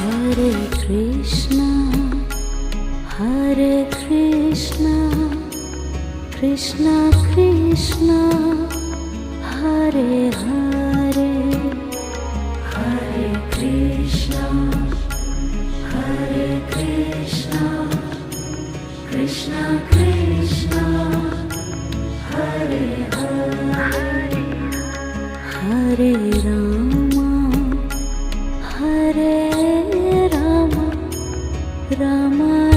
Hare Krishna, Hare Krishna, Krishna Krishna, Hare Hare, Hare Krishna, Hare Krishna, Krishna Krishna, Hare Hare, Hare Rama, Hare Rama, Rama